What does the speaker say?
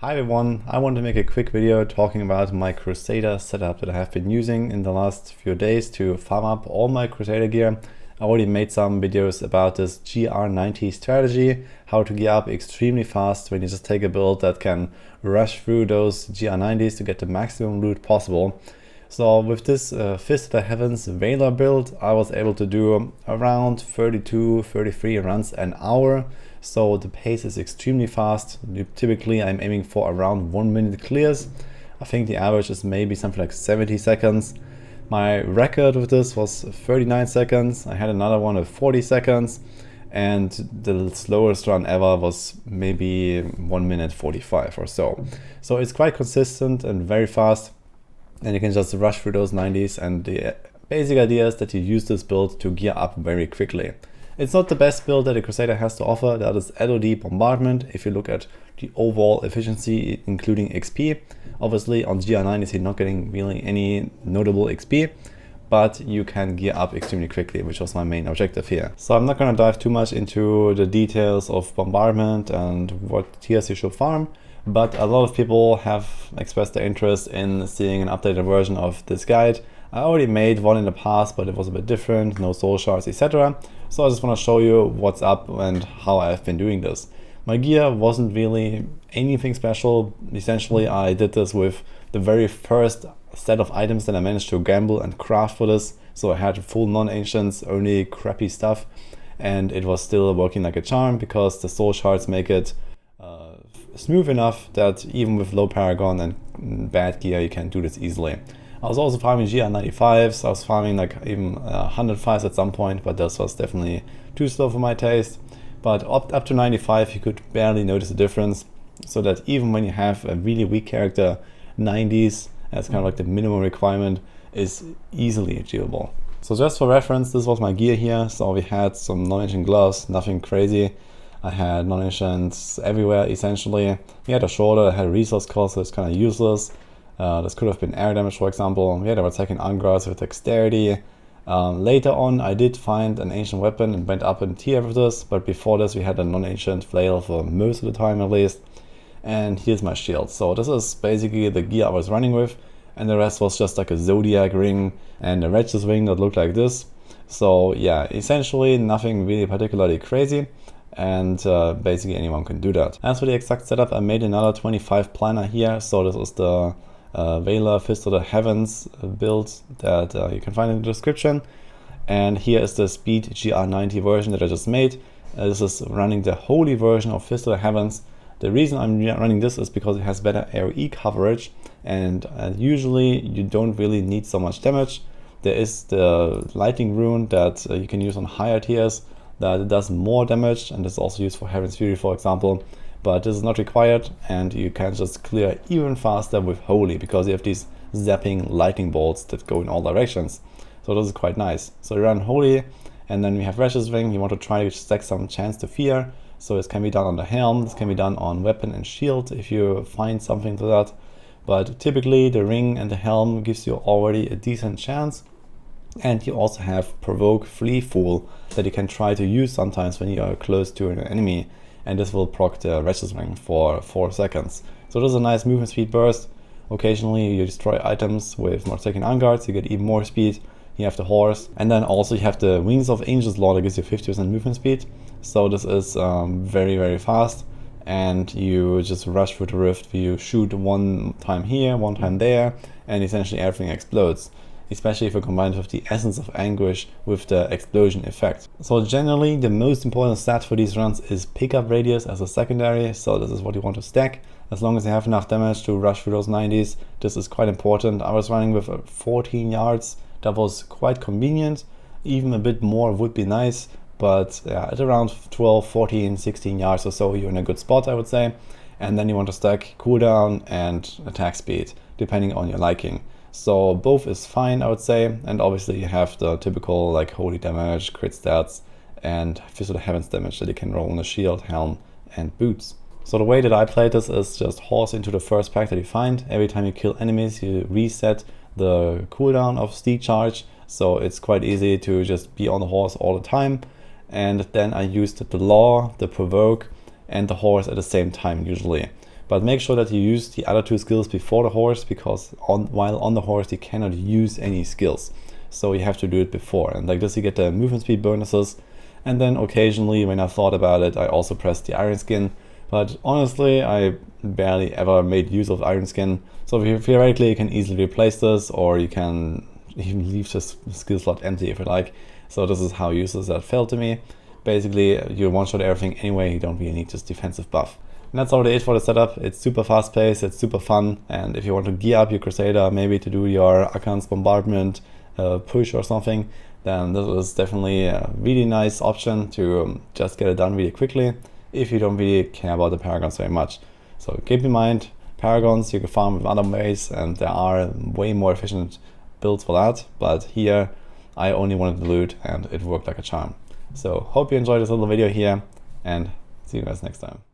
Hi everyone, I want to make a quick video talking about my Crusader setup that I have been using in the last few days to farm up all my Crusader gear. I already made some videos about this GR90 strategy, how to gear up extremely fast when you just take a build that can rush through those GR90s to get the maximum loot possible. So with this Fist of the Heavens Veiler build, I was able to do around 32-33 runs an hour. So the pace is extremely fast. Typically I'm aiming for around 1 minute clears. I think the average is maybe something like 70 seconds. My record with this was 39 seconds. I had another one of 40 seconds. And the slowest run ever was maybe 1 minute 45 or so. So it's quite consistent and very fast. And you can just rush through those 90s. And the basic idea is that you use this build to gear up very quickly. It's not the best build that the Crusader has to offer, that is LOD bombardment. If you look at the overall efficiency, including XP, obviously on GR90s you're not getting really any notable XP, but you can gear up extremely quickly, which was my main objective here. So I'm not going to dive too much into the details of bombardment and what tiers you should farm, but a lot of people have expressed their interest in seeing an updated version of this guide. I already made one in the past, but it was a bit different, no soul shards, etc. So I just want to show you what's up and how I've been doing this. My gear wasn't really anything special. Essentially, I did this with the very first set of items that I managed to gamble and craft for this. So I had full non-ancients, only crappy stuff, and it was still working like a charm because the soul shards make it smooth enough that even with low paragon and bad gear, you can do this easily. I was also farming GR95s, I was farming like even 105s at some point, but this was definitely too slow for my taste. But up to 95 you could barely notice a difference, so that even when you have a really weak character, 90s as kind of like the minimum requirement is easily achievable. So just for reference, this was my gear here. So we had some non-ancient gloves, nothing crazy. I had non-ancients everywhere essentially. We had a shoulder, I had a resource cost, so it's kind of useless. This could have been air damage, for example. We had our attacking Angrats with dexterity. Later on, I did find an ancient weapon and went up in tier with this, but before this, we had a non-ancient flail for most of the time at least. And here's my shield. So this is basically the gear I was running with, and the rest was just like a zodiac ring and a Regis ring that looked like this. So yeah, essentially nothing really particularly crazy, and basically anyone can do that. As for the exact setup, I made another 25 planner here. So this is the Veiler Fist of the Heavens build that you can find in the description, and here is the speed GR90 version that I just made. This is running the holy version of Fist of the Heavens. The reason I'm running this is because it has better AoE coverage, and usually you don't really need so much damage. There is the lightning rune that you can use on higher tiers that does more damage, and is also used for Heaven's Fury, for example. But this is not required, and you can just clear even faster with Holy because you have these zapping lightning bolts that go in all directions. So this is quite nice. So you run Holy, and then we have Regis Ring. You want to try to stack some Chance to Fear. So this can be done on the helm, this can be done on weapon and shield if you find something to that. But typically the ring and the helm gives you already a decent chance. And you also have Provoke Flee Fool that you can try to use sometimes when you are close to an enemy. And this will proc the Regis Ring for 4 seconds. So this is a nice movement speed burst. Occasionally you destroy items with more attacking Angards, you get even more speed. You have the horse, and then also you have the Wings of Angel's Law that gives you 50% movement speed. So this is very, very fast, and you just rush through the rift. You shoot one time here, one time there, and essentially everything explodes. Especially if you combine it with the Essence of Anguish with the explosion effect. So generally the most important stat for these runs is pickup radius as a secondary, so this is what you want to stack. As long as you have enough damage to rush through those 90s, this is quite important. I was running with 14 yards, that was quite convenient. Even a bit more would be nice, but yeah, at around 12, 14, 16 yards or so, you're in a good spot, I would say. And then you want to stack cooldown and attack speed, depending on your liking. So both is fine, I would say, and obviously you have the typical like holy damage, crit stats, and Fist of the Heavens damage that you can roll on a shield, helm, and boots. So the way that I play this is just horse into the first pack that you find. Every time you kill enemies, you reset the cooldown of Steed Charge, so it's quite easy to just be on the horse all the time. And then I used the Law, the Provoke, and the horse at the same time usually. But make sure that you use the other 2 skills before the horse, because while on the horse you cannot use any skills. So you have to do it before, and like this you get the movement speed bonuses. And then occasionally, when I thought about it, I also pressed the Iron Skin. But honestly, I barely ever made use of Iron Skin. So theoretically you can easily replace this, or you can even leave this skill slot empty if you like. So this is how useless that felt to me. Basically, you one-shot everything anyway, you don't really need this defensive buff. And that's already it for the setup. It's super fast-paced, it's super fun, and if you want to gear up your Crusader, maybe to do your Akan's bombardment push or something, then this is definitely a really nice option to just get it done really quickly if you don't really care about the Paragons very much. So keep in mind, Paragons you can farm with other ways, and there are way more efficient builds for that, but here I only wanted to loot and it worked like a charm. So hope you enjoyed this little video here, and see you guys next time.